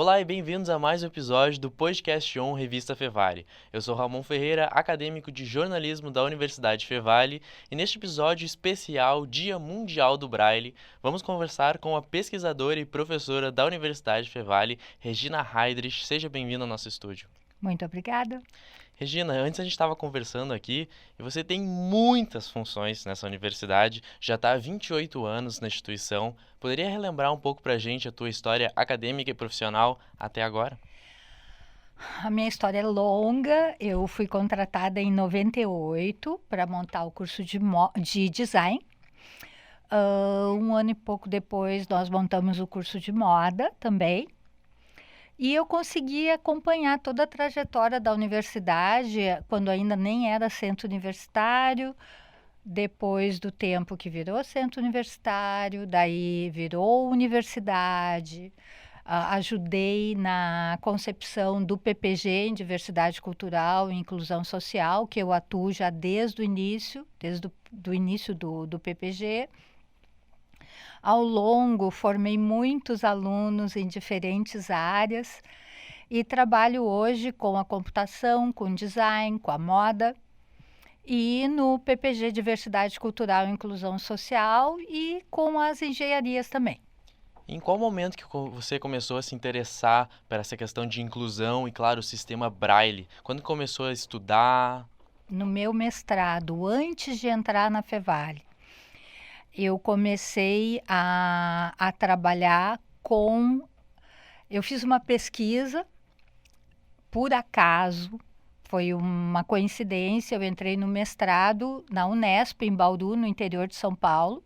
Olá e bem-vindos a mais um episódio do Podcast On Revista Fevale. Eu sou Ramon Ferreira, acadêmico de jornalismo da Universidade Fevale, e neste episódio especial, Dia Mundial do Braille, vamos conversar com a pesquisadora e professora da Universidade Fevale, Regina Heidrich. Seja bem-vinda ao nosso estúdio. Muito obrigada. Regina, antes a gente estava conversando aqui e você tem muitas funções nessa universidade, já está há 28 anos na instituição. Poderia relembrar um pouco para a gente a tua história acadêmica e profissional até agora? A minha história é longa. Eu fui contratada em 98 para montar o curso de design. Um ano e pouco depois, nós montamos o curso de moda também. E eu consegui acompanhar toda a trajetória da universidade, quando ainda nem era centro universitário, depois do tempo que virou centro universitário, daí virou universidade. Ajudei na concepção do PPG, em Diversidade Cultural e Inclusão Social, que eu atuo já desde o início, do início do PPG. Ao longo, formei muitos alunos em diferentes áreas e trabalho hoje com a computação, com o design, com a moda e no PPG Diversidade Cultural e Inclusão Social e com as engenharias também. Em qual momento que você começou a se interessar por essa questão de inclusão e, claro, o sistema Braille? Quando começou a estudar? No meu mestrado, antes de entrar na Fevale, eu comecei a trabalhar com... Eu fiz uma pesquisa, por acaso, foi uma coincidência, eu entrei no mestrado na Unesp, em Bauru, no interior de São Paulo.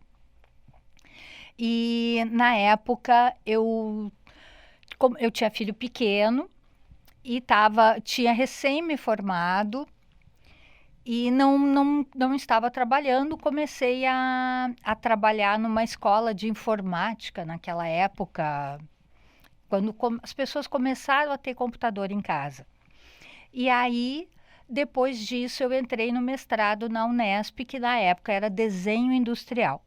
E, na época, eu tinha filho pequeno e tinha recém me formado e não estava trabalhando. Comecei a trabalhar numa escola de informática naquela época, quando as pessoas começaram a ter computador em casa. E aí, depois disso, eu entrei no mestrado na Unesp, que na época era desenho industrial.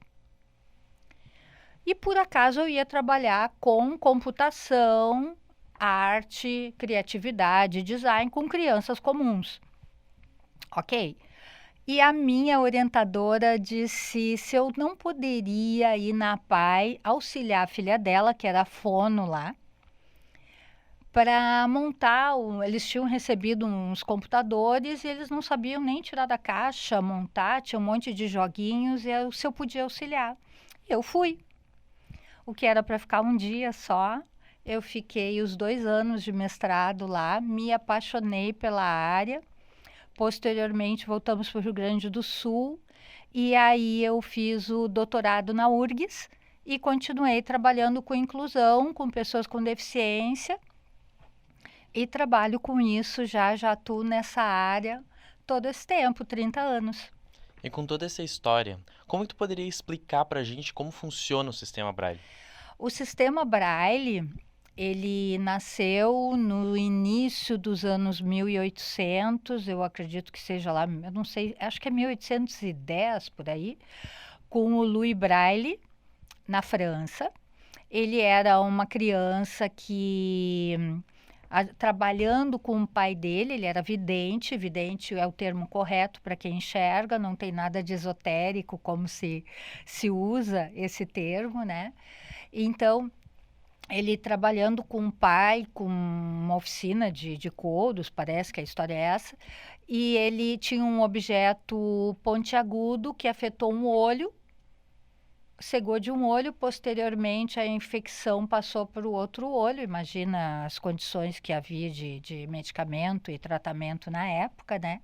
E por acaso eu ia trabalhar com computação, arte, criatividade, design com crianças comuns. Ok? E a minha orientadora disse se eu não poderia ir na PAI auxiliar a filha dela, que era fono lá, para montar. Eles tinham recebido uns computadores e eles não sabiam nem tirar da caixa, montar, tinha um monte de joguinhos e se eu podia auxiliar. Eu fui. O que era para ficar um dia só. Eu fiquei os 2 anos de mestrado lá, me apaixonei pela área. Posteriormente, voltamos para o Rio Grande do Sul e aí eu fiz o doutorado na URGS e continuei trabalhando com inclusão, com pessoas com deficiência e trabalho com isso, já atuo nessa área todo esse tempo, 30 anos. E com toda essa história, como tu poderia explicar pra gente como funciona o sistema Braille? O sistema Braille, ele nasceu no início dos anos 1800, eu acredito que seja lá, eu não sei, acho que é 1810 por aí, com o Louis Braille, na França. Ele era uma criança que, trabalhando com o pai dele, ele era vidente. Vidente é o termo correto para quem enxerga, não tem nada de esotérico como se usa esse termo, né? Então, ele trabalhando com o pai, com uma oficina de couros, parece que a história é essa, e ele tinha um objeto pontiagudo que afetou um olho, cegou de um olho, posteriormente a infecção passou para o outro olho. Imagina as condições que havia de medicamento e tratamento na época, né?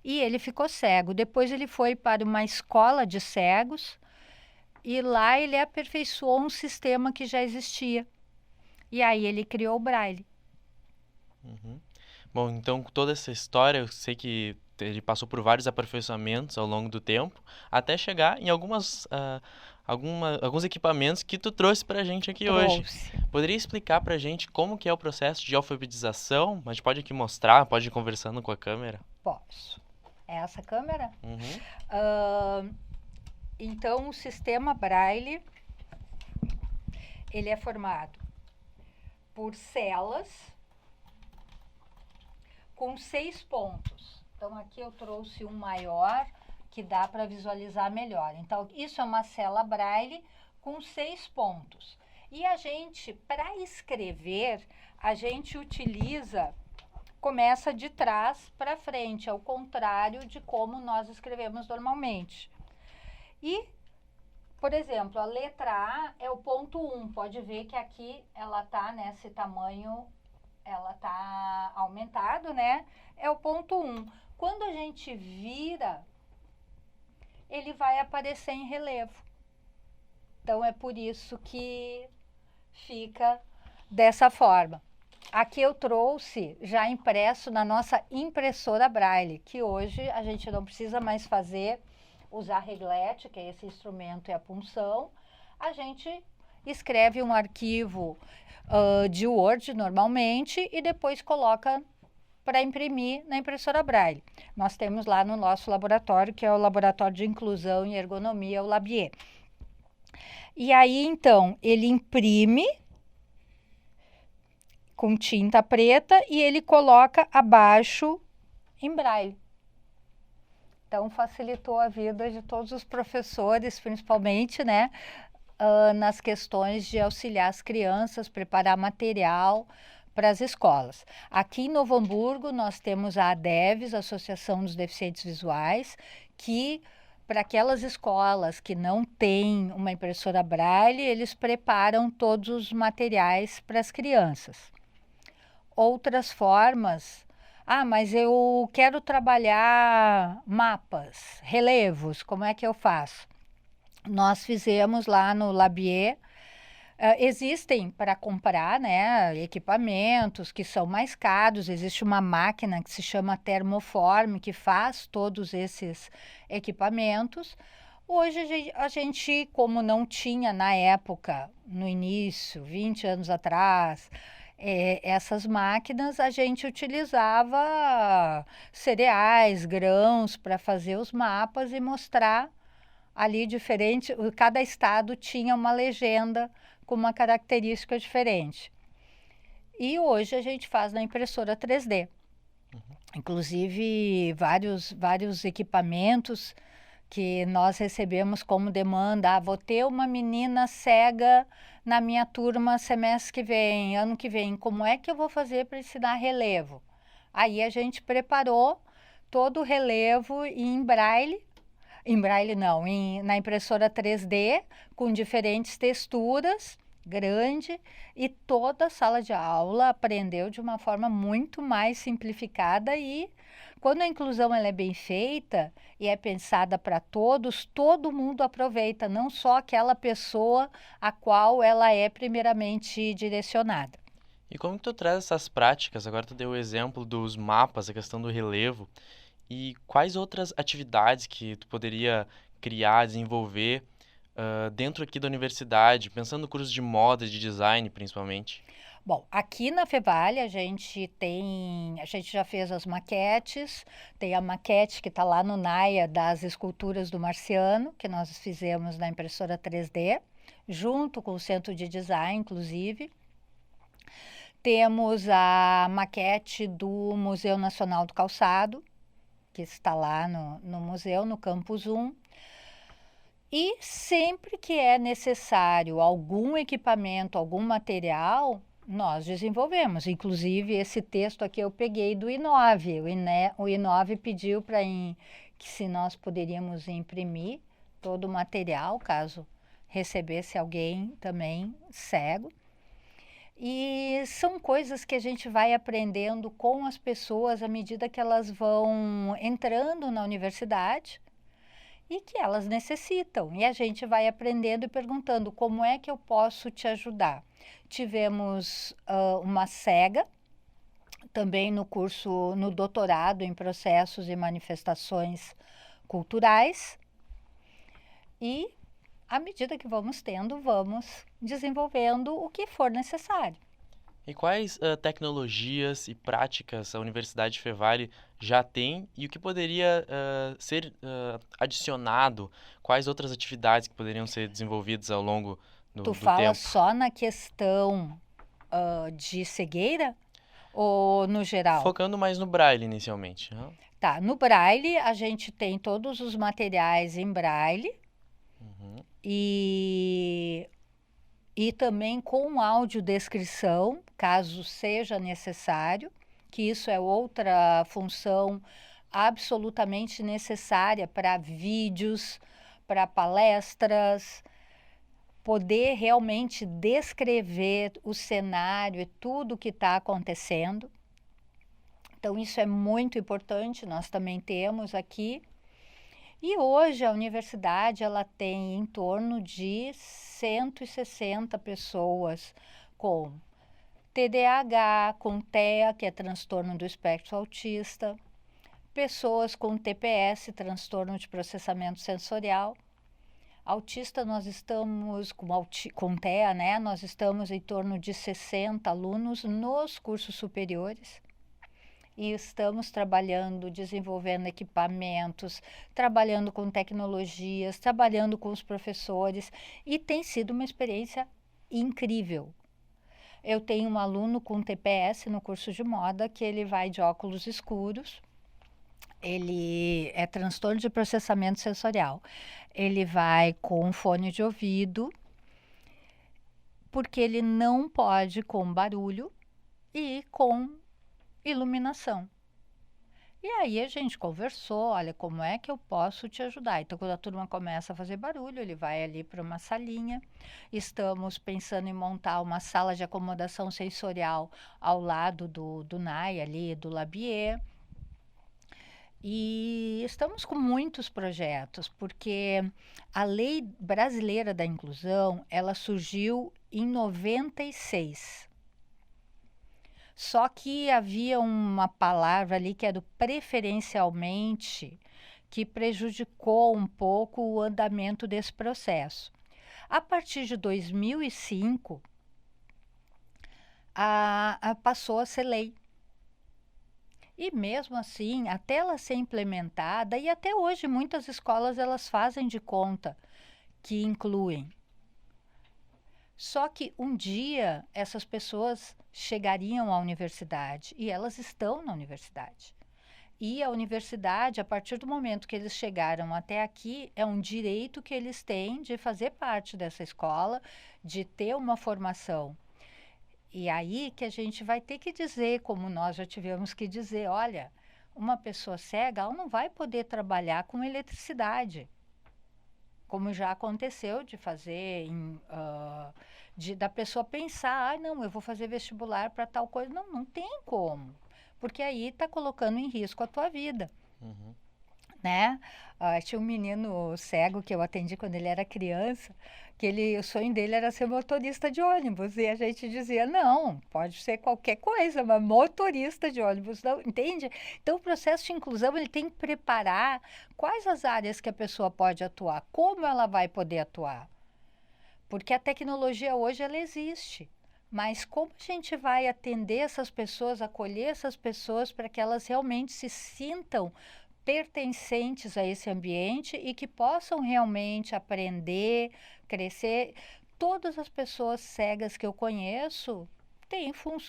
E ele ficou cego. Depois ele foi para uma escola de cegos e lá ele aperfeiçoou um sistema que já existia. E aí ele criou o Braille. Uhum. Bom, então com toda essa história, eu sei que ele passou por vários aperfeiçoamentos ao longo do tempo, até chegar em alguns equipamentos que tu trouxe pra gente aqui hoje. Trouxe. Poderia explicar pra gente como que é o processo de alfabetização? A gente pode aqui mostrar, pode ir conversando com a câmera. Posso. É essa câmera? Uhum. Então, o sistema Braille, ele é formado por celas com 6 pontos. Então, aqui eu trouxe um maior que dá para visualizar melhor. Então, isso é uma cela Braille com 6 pontos. E a gente, para escrever, a gente começa de trás para frente, ao contrário de como nós escrevemos normalmente. E, por exemplo, a letra A é o ponto 1. Pode ver que aqui ela está nesse tamanho, ela está aumentado, né? É o ponto 1. Quando a gente vira, ele vai aparecer em relevo. Então, é por isso que fica dessa forma. Aqui eu trouxe já impresso na nossa impressora Braille, que hoje a gente não precisa mais usar reglete, que é esse instrumento e a punção. A gente escreve um arquivo de Word normalmente e depois coloca para imprimir na impressora Braille. Nós temos lá no nosso laboratório, que é o Laboratório de Inclusão e Ergonomia, o Labier. E aí, então, ele imprime com tinta preta e ele coloca abaixo em braille. Então, facilitou a vida de todos os professores, principalmente, né, nas questões de auxiliar as crianças, preparar material para as escolas. Aqui em Novo Hamburgo, nós temos a ADEVES, Associação dos Deficientes Visuais, que para aquelas escolas que não têm uma impressora Braille, eles preparam todos os materiais para as crianças. Outras formas, mas eu quero trabalhar mapas, relevos, como é que eu faço? Nós fizemos lá no Labier, existem para comprar, né, equipamentos que são mais caros, existe uma máquina que se chama Thermoform, que faz todos esses equipamentos. Hoje a gente, como não tinha na época, no início, 20 anos atrás, essas máquinas, a gente utilizava cereais, grãos para fazer os mapas e mostrar ali diferente. Cada estado tinha uma legenda com uma característica diferente. E hoje a gente faz na impressora 3D. Inclusive, vários equipamentos que nós recebemos como demanda. Vou ter uma menina cega na minha turma semestre que vem, ano que vem. Como é que eu vou fazer para ensinar relevo? Aí a gente preparou todo o relevo em braille. Em braille não, na impressora 3D, com diferentes texturas, grande, e toda a sala de aula aprendeu de uma forma muito mais simplificada. E quando a inclusão ela é bem feita e é pensada para todos, todo mundo aproveita, não só aquela pessoa a qual ela é primeiramente direcionada. E como que tu traz essas práticas? Agora tu deu o exemplo dos mapas, a questão do relevo. E quais outras atividades que tu poderia criar, desenvolver dentro aqui da universidade, pensando no curso de moda e de design, principalmente? Bom, aqui na Fevale a gente já fez as maquetes, tem a maquete que está lá no NAIA das esculturas do Marciano, que nós fizemos na impressora 3D, junto com o Centro de Design, inclusive. Temos a maquete do Museu Nacional do Calçado, que está lá no museu, no Campus 1. E sempre que é necessário algum equipamento, algum material, nós desenvolvemos. Inclusive, esse texto aqui eu peguei do I9. O I9 pediu que se nós poderíamos imprimir todo o material, caso recebesse alguém também cego. E são coisas que a gente vai aprendendo com as pessoas à medida que elas vão entrando na universidade e que elas necessitam. E a gente vai aprendendo e perguntando como é que eu posso te ajudar. Tivemos uma cega também no doutorado em processos e manifestações culturais. E à medida que vamos tendo, vamos desenvolvendo o que for necessário. E quais tecnologias e práticas a Universidade Fevale já tem e o que poderia ser adicionado? Quais outras atividades que poderiam ser desenvolvidas ao longo do Tu fala tempo? só na questão de cegueira ou no geral? Focando mais no Braille inicialmente. Tá, no Braille a gente tem todos os materiais em Braille Uhum. e também com audiodescrição, caso seja necessário, que isso é outra função absolutamente necessária para vídeos, para palestras, poder realmente descrever o cenário e tudo o que está acontecendo. Então, isso é muito importante, nós também temos aqui. E hoje a universidade ela tem em torno de 160 pessoas com TDAH, com TEA, que é transtorno do espectro autista, pessoas com TPS, transtorno de processamento sensorial. Autista, nós estamos com TEA, né? Nós estamos em torno de 60 alunos nos cursos superiores. E estamos trabalhando, desenvolvendo equipamentos, trabalhando com tecnologias, trabalhando com os professores, e tem sido uma experiência incrível. Eu tenho um aluno com TPS no curso de moda que ele vai de óculos escuros, ele é transtorno de processamento sensorial. Ele vai com fone de ouvido, porque ele não pode com barulho e com iluminação. E aí a gente conversou, olha, como é que eu posso te ajudar? Então, quando a turma começa a fazer barulho, ele vai ali para uma salinha. Estamos pensando em montar uma sala de acomodação sensorial ao lado do NAI ali, do Labier. E estamos com muitos projetos, porque a Lei Brasileira da Inclusão, ela surgiu em 96. Só que havia uma palavra ali que era o preferencialmente, que prejudicou um pouco o andamento desse processo. A partir de 2005, passou a ser lei. E mesmo assim, até ela ser implementada, e até hoje muitas escolas elas fazem de conta que incluem. Só que um dia essas pessoas chegariam à universidade e elas estão na universidade. E a universidade, a partir do momento que eles chegaram até aqui, é um direito que eles têm de fazer parte dessa escola, de ter uma formação. E aí que a gente vai ter que dizer, como nós já tivemos que dizer, olha, uma pessoa cega, ela não vai poder trabalhar com eletricidade, como já aconteceu de fazer, da pessoa pensar, não, eu vou fazer vestibular para tal coisa. Não, não tem como, porque aí está colocando em risco a tua vida. Uhum. Né? Tinha um menino cego que eu atendi quando ele era criança, que o sonho dele era ser motorista de ônibus, e a gente dizia, não, pode ser qualquer coisa, mas motorista de ônibus, não, entende? Então o processo de inclusão ele tem que preparar quais as áreas que a pessoa pode atuar, como ela vai poder atuar, porque a tecnologia hoje ela existe, mas como a gente vai atender essas pessoas, acolher essas pessoas para que elas realmente se sintam pertencentes a esse ambiente e que possam realmente aprender, crescer. Todas as pessoas cegas que eu conheço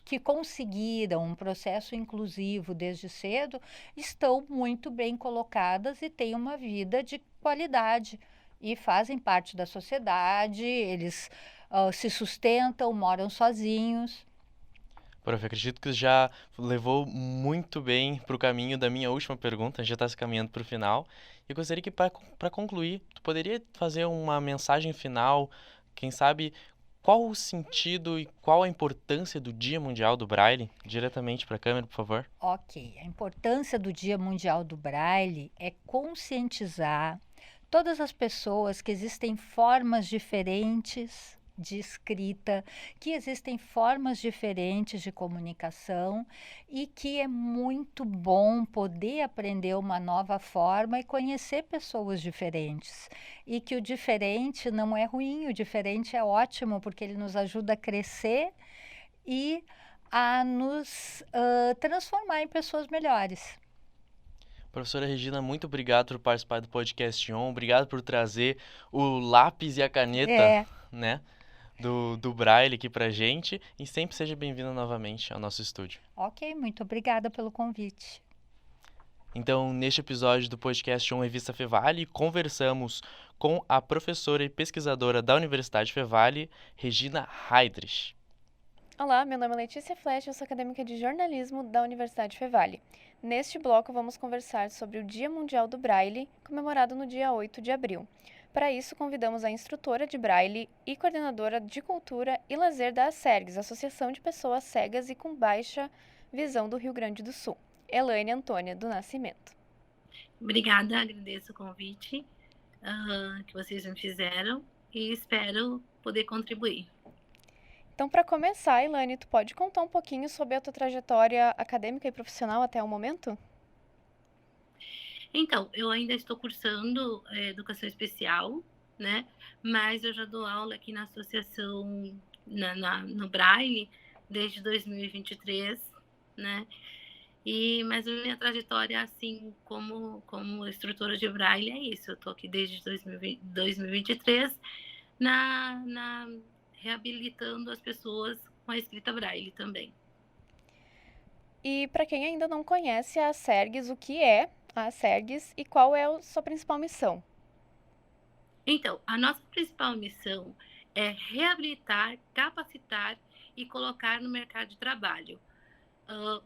que conseguiram um processo inclusivo desde cedo, estão muito bem colocadas e têm uma vida de qualidade e fazem parte da sociedade, eles se sustentam, moram sozinhos. Prof, acredito que já levou muito bem para o caminho da minha última pergunta, a gente já está se caminhando para o final. Eu gostaria que, para concluir, tu poderia fazer uma mensagem final, quem sabe, qual o sentido e qual a importância do Dia Mundial do Braille? Diretamente para a câmera, por favor. Ok, a importância do Dia Mundial do Braille é conscientizar todas as pessoas que existem formas diferentes de escrita, que existem formas diferentes de comunicação e que é muito bom poder aprender uma nova forma e conhecer pessoas diferentes. E que o diferente não é ruim, o diferente é ótimo, porque ele nos ajuda a crescer e a nos transformar em pessoas melhores. Professora Regina, muito obrigado por participar do podcast On, obrigado por trazer o lápis e a caneta, né? do Braille aqui pra gente e sempre seja bem-vinda novamente ao nosso estúdio. Ok, muito obrigada pelo convite. Então, neste episódio do podcast Revista Fevale, conversamos com a professora e pesquisadora da Universidade Fevale, Regina Heidrich. Olá, meu nome é Letícia Flesch, eu sou acadêmica de jornalismo da Universidade Fevale. Neste bloco vamos conversar sobre o Dia Mundial do Braille, comemorado no dia 8 de abril. Para isso, convidamos a instrutora de Braille e coordenadora de Cultura e Lazer da ACERGS, Associação de Pessoas Cegas e com Baixa Visão do Rio Grande do Sul, Elaine Antônia do Nascimento. Obrigada, agradeço o convite que vocês me fizeram e espero poder contribuir. Então, para começar, Elaine, tu pode contar um pouquinho sobre a tua trajetória acadêmica e profissional até o momento? Então, eu ainda estou cursando educação especial, né? Mas eu já dou aula aqui na associação, no Braille, desde 2023, né? Mas a minha trajetória, assim, como instrutora de Braille, é isso. Eu estou aqui desde 2023, reabilitando as pessoas com a escrita Braille também. E para quem ainda não conhece a ACERGS, o que é a ACERGS e qual é a sua principal missão? Então, a nossa principal missão é reabilitar, capacitar e colocar no mercado de trabalho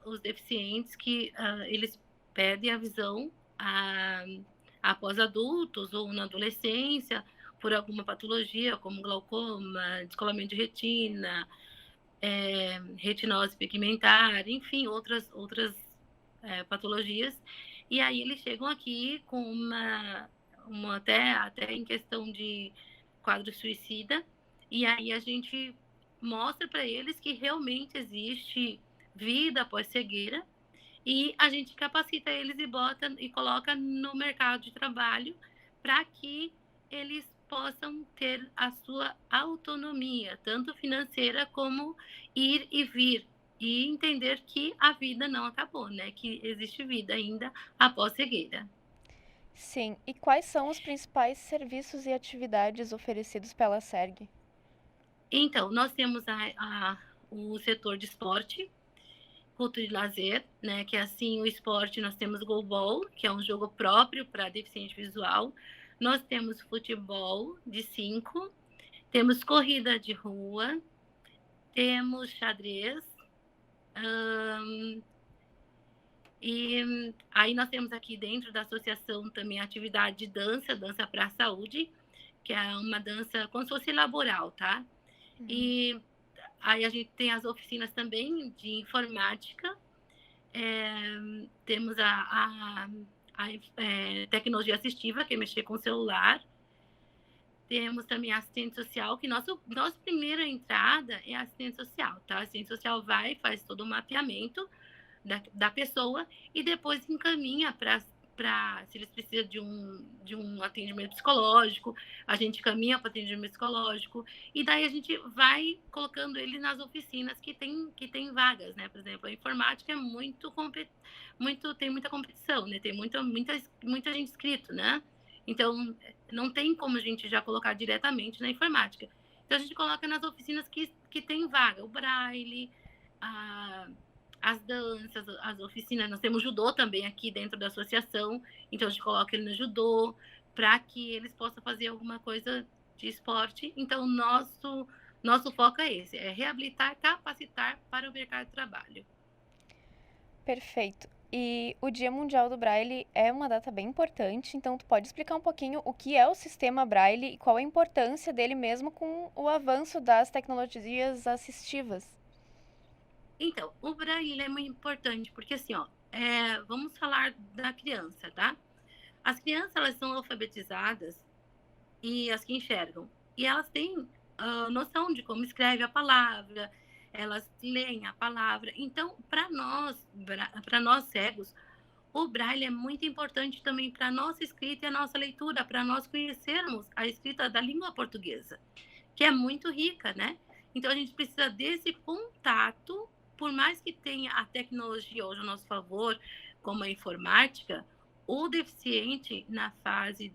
os deficientes que eles perdem a visão após adultos ou na adolescência, por alguma patologia, como glaucoma, descolamento de retina, retinose pigmentar, enfim, outras patologias. E aí eles chegam aqui com uma até em questão de quadro suicida, e aí a gente mostra para eles que realmente existe vida após cegueira, e a gente capacita eles e coloca no mercado de trabalho para que eles possam ter a sua autonomia, tanto financeira como ir e vir, e entender que a vida não acabou, né? Que existe vida ainda após cegueira. Sim, e quais são os principais serviços e atividades oferecidos pela ACERG? Então, nós temos o setor de esporte, cultura e lazer, né? Que assim, o esporte, nós temos o goalball, que é um jogo próprio para deficiente visual. Nós temos futebol de 5, temos corrida de rua, temos xadrez, e aí nós temos aqui dentro da associação também a atividade de dança para a saúde, que é uma dança como se fosse laboral, tá? Uhum. E aí a gente tem as oficinas também de informática, temos a tecnologia assistiva, que é mexer com o celular. Temos também a assistente social, que nossa primeira entrada é a assistente social, tá? A assistente social faz todo o mapeamento da pessoa e depois encaminha para se eles precisam de um atendimento psicológico, a gente caminha para atendimento psicológico, e daí a gente vai colocando ele nas oficinas que tem vagas, né? Por exemplo, a informática é tem muita competição, né? Tem muita gente inscrito, né? Então, não tem como a gente já colocar diretamente na informática. Então, a gente coloca nas oficinas que tem vaga, o Braille, as danças, as oficinas. Nós temos judô também aqui dentro da associação, então a gente coloca ele no judô para que eles possam fazer alguma coisa de esporte. Então, nosso foco é esse, é reabilitar, capacitar para o mercado de trabalho. Perfeito. E o Dia Mundial do Braille é uma data bem importante, então tu pode explicar um pouquinho o que é o sistema Braille e qual a importância dele mesmo com o avanço das tecnologias assistivas? Então, o Braille é muito importante, porque assim, vamos falar da criança, tá? As crianças, elas são alfabetizadas, e as que enxergam, e elas têm noção de como escreve a palavra, elas leem a palavra. Então, para nós cegos, o Braille é muito importante também para a nossa escrita e a nossa leitura, para nós conhecermos a escrita da língua portuguesa, que é muito rica, né? Então, a gente precisa desse contato, por mais que tenha a tecnologia hoje a nosso favor, como a informática, o deficiente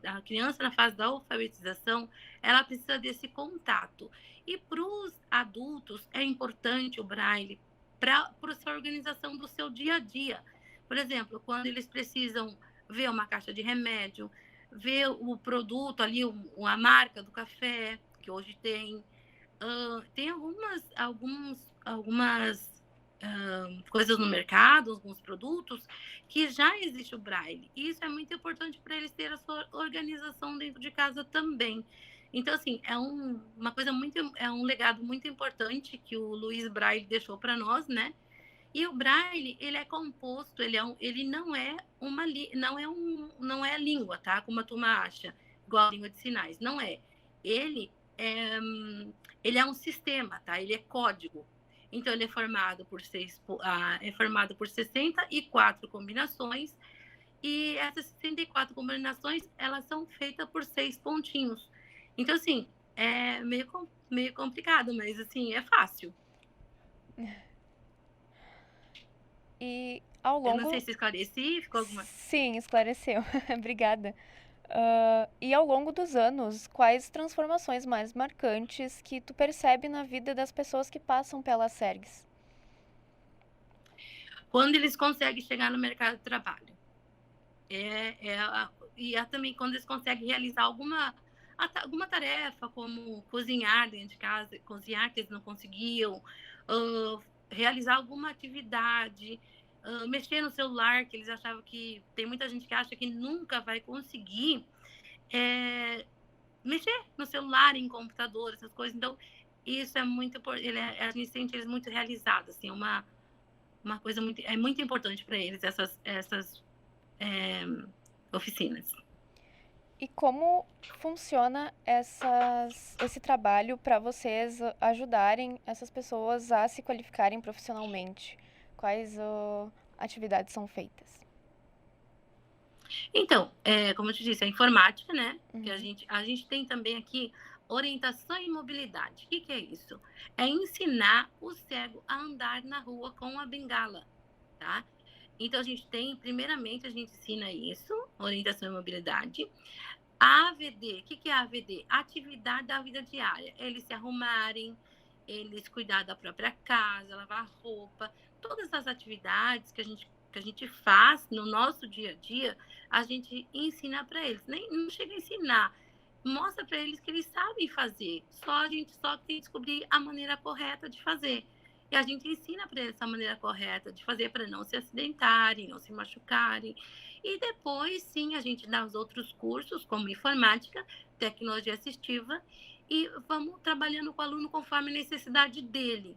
a criança na fase da alfabetização, ela precisa desse contato. E para os adultos é importante o braille para a organização do seu dia a dia. Por exemplo, quando eles precisam ver uma caixa de remédio, ver o produto ali, a marca do café, que hoje tem. Tem algumas coisas no mercado, alguns produtos, que já existe o braille. E isso é muito importante para eles terem a sua organização dentro de casa também. Então, assim, é um legado muito importante que o Luiz Braille deixou para nós, né? E o Braille, ele é composto, ele não é não é a língua, tá? Como a turma acha, igual a língua de sinais, não é. Ele é, ele é um sistema, tá? Ele é código. Então, ele é formado por 64 combinações, e essas 64 combinações, elas são feitas por 6 pontinhos. Então, assim, é meio complicado, mas, assim, é fácil. E ao Eu não longo... sei se esclareci, ficou alguma... Sim, esclareceu. Obrigada. E ao longo dos anos, quais transformações mais marcantes que tu percebe na vida das pessoas que passam pela SERGS? Quando eles conseguem chegar no mercado de trabalho. Também quando eles conseguem realizar alguma tarefa, como cozinhar dentro de casa, cozinhar que eles não conseguiam, realizar alguma atividade, mexer no celular, que eles achavam que... Tem muita gente que acha que nunca vai conseguir mexer no celular, em computador, essas coisas. Então, isso é muito importante. A gente sente eles muito realizados, assim, uma coisa muito importante para eles, essas oficinas. E como funciona esse trabalho para vocês ajudarem essas pessoas a se qualificarem profissionalmente? Quais atividades são feitas? Então, como eu te disse, a informática, né? Que a gente tem também aqui orientação e mobilidade. O que é isso? É ensinar o cego a andar na rua com a bengala, tá? Então, primeiramente, a gente ensina isso, orientação e mobilidade. A AVD, o que é a AVD? Atividade da vida diária. Eles se arrumarem, eles cuidar da própria casa, lavar roupa, todas as atividades que a gente faz no nosso dia a dia, a gente ensina para eles. Não chega a ensinar, mostra para eles que eles sabem fazer. A gente só tem que descobrir a maneira correta de fazer. E a gente ensina para eles essa maneira correta de fazer para não se acidentarem, não se machucarem. E depois, sim, a gente dá os outros cursos, como informática, tecnologia assistiva, e vamos trabalhando com o aluno conforme a necessidade dele.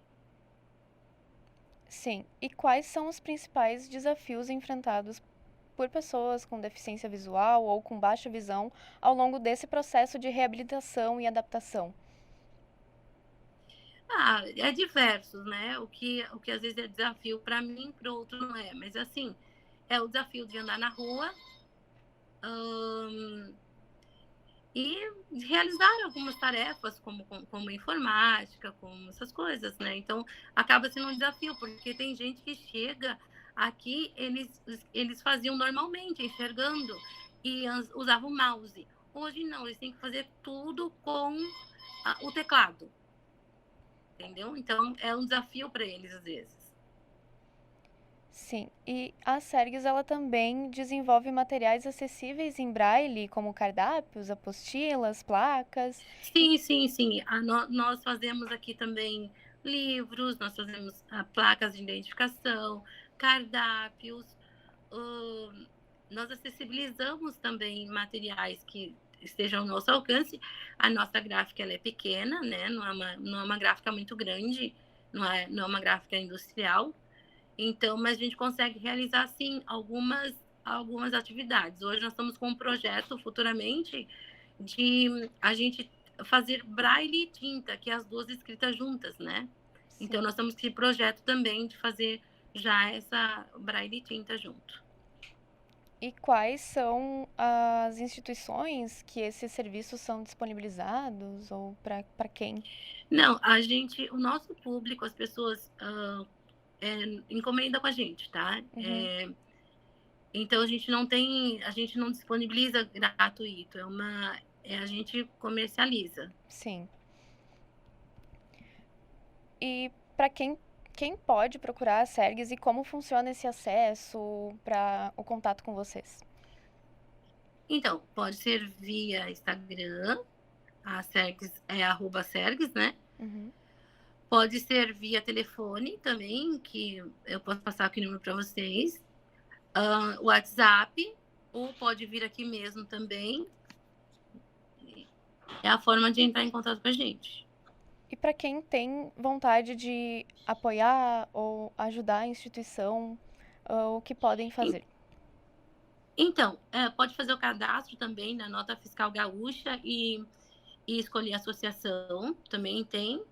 Sim. E quais são os principais desafios enfrentados por pessoas com deficiência visual ou com baixa visão ao longo desse processo de reabilitação e adaptação? É diversos, né? O que às vezes é desafio para mim, para o outro não é. Mas, assim, é o desafio de andar na rua e realizar algumas tarefas, como informática, como essas coisas, né? Então, acaba sendo um desafio, porque tem gente que chega aqui, eles faziam normalmente, enxergando, e usavam o mouse. Hoje, não, eles têm que fazer tudo com o teclado. Entendeu? Então, é um desafio para eles, às vezes. Sim, e a SERGS, ela também desenvolve materiais acessíveis em braille, como cardápios, apostilas, placas. Sim. Nós fazemos aqui também livros, nós fazemos placas de identificação, cardápios, nós acessibilizamos também materiais que estejam ao nosso alcance. A nossa gráfica ela é pequena, né? Não é uma gráfica muito grande, não é uma gráfica industrial. Então, mas a gente consegue realizar, sim, algumas atividades. Hoje nós estamos com um projeto, futuramente, de a gente fazer braille e tinta, que é as duas escritas juntas, né? Sim. Então, nós estamos com esse projeto também de fazer já essa braille e tinta junto. E quais são as instituições que esses serviços são disponibilizados ou para quem? Não, o nosso público, as pessoas encomendam com a gente, tá? Então a gente não disponibiliza gratuito, a gente comercializa. Sim. E para quem pode procurar a Sergues e como funciona esse acesso para o contato com vocês? Então, pode ser via Instagram, a Sergues é @Sergues, né? Uhum. Pode ser via telefone também, que eu posso passar aqui o número para vocês. WhatsApp, ou pode vir aqui mesmo também. É a forma de entrar em contato com a gente. E para quem tem vontade de apoiar ou ajudar a instituição, o que podem fazer? Então, pode fazer o cadastro também na Nota Fiscal Gaúcha e escolher a associação, também tem.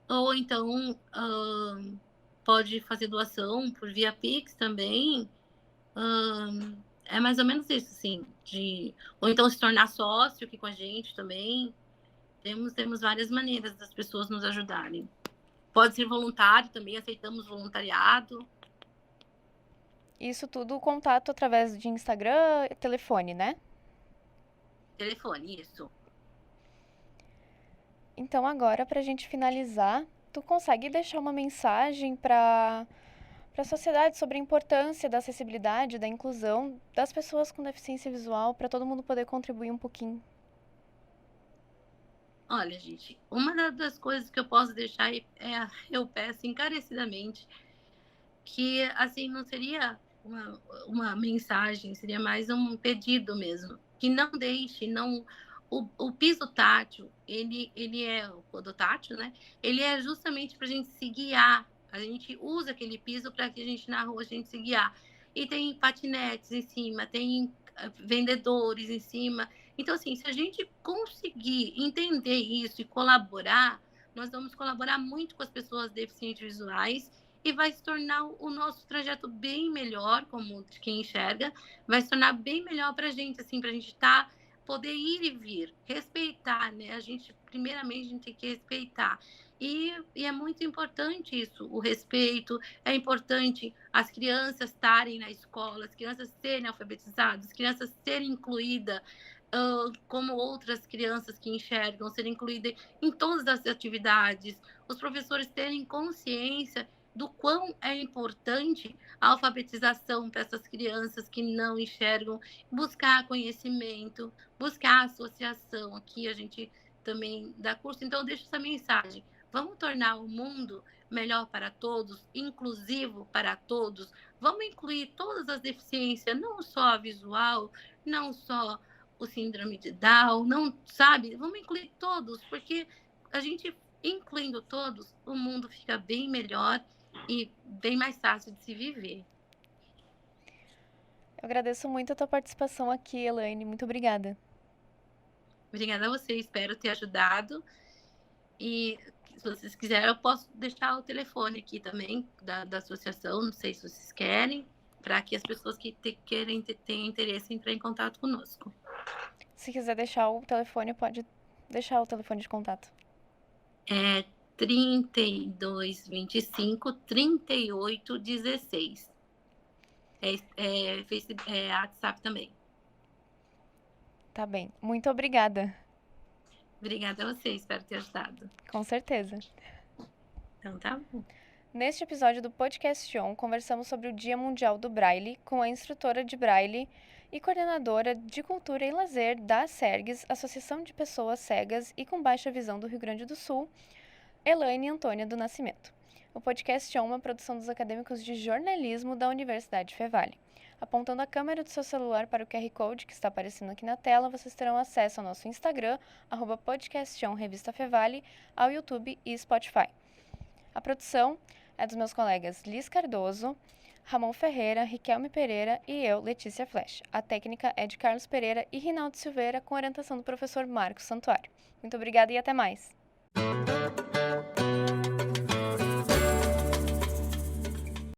Ou então, pode fazer doação por via Pix também. É mais ou menos isso, assim. Ou então se tornar sócio aqui com a gente também. Temos várias maneiras das pessoas nos ajudarem. Pode ser voluntário também, aceitamos voluntariado. Isso tudo contato através de Instagram e telefone, né? Telefone, isso. Então agora, para a gente finalizar, tu consegue deixar uma mensagem para a sociedade sobre a importância da acessibilidade, da inclusão das pessoas com deficiência visual, para todo mundo poder contribuir um pouquinho? Olha, gente, uma das coisas que eu posso deixar eu peço encarecidamente que, assim, não seria uma mensagem, seria mais um pedido mesmo, que não deixe, o piso tátil, ele é o podotátil, né? Ele é justamente para a gente se guiar. A gente usa aquele piso para que a gente na rua a gente se guiar. E tem patinetes em cima, tem vendedores em cima. Então, assim, se a gente conseguir entender isso e colaborar, nós vamos colaborar muito com as pessoas deficientes visuais e vai se tornar o nosso trajeto bem melhor, como de quem enxerga, vai se tornar bem melhor para a gente, assim, para a gente poder ir e vir, respeitar, né? Primeiramente, a gente tem que respeitar. E é muito importante isso, o respeito, é importante as crianças estarem na escola, as crianças serem alfabetizadas, as crianças serem incluídas, como outras crianças que enxergam, serem incluídas em todas as atividades, os professores terem consciência do quão é importante a alfabetização para essas crianças que não enxergam, buscar conhecimento, buscar associação. Aqui a gente também dá curso, então eu deixo essa mensagem. Vamos tornar o mundo melhor para todos, inclusivo para todos. Vamos incluir todas as deficiências, não só a visual, não só o síndrome de Down, não, sabe? Vamos incluir todos, porque a gente incluindo todos, o mundo fica bem melhor e bem mais fácil de se viver. Eu agradeço muito a tua participação aqui, Elaine. Muito obrigada. Obrigada a você, espero ter ajudado. E se vocês quiserem, eu posso deixar o telefone aqui também da associação, não sei se vocês querem, para que as pessoas que tenham interesse em entrar em contato conosco. Se quiser deixar o telefone, pode deixar o telefone de contato. É 3225 3816. É WhatsApp também. Tá bem. Muito obrigada. Obrigada a você, espero ter ajudado. Com certeza. Então tá bom. Neste episódio do Podcast On, conversamos sobre o Dia Mundial do Braille com a instrutora de Braille e coordenadora de Cultura e Lazer da Sergues, Associação de Pessoas Cegas e com Baixa Visão do Rio Grande do Sul, Elaine Antônia do Nascimento. O Podcast On é uma produção dos acadêmicos de jornalismo da Universidade Fevale. Apontando a câmera do seu celular para o QR Code que está aparecendo aqui na tela, vocês terão acesso ao nosso Instagram, @podcastonrevistafevale, ao YouTube e Spotify. A produção é dos meus colegas Liz Cardoso, Ramon Ferreira, Riquelme Pereira e eu, Letícia Flesch. A técnica é de Carlos Pereira e Rinaldo Silveira, com orientação do professor Marcos Santuário. Muito obrigada e até mais!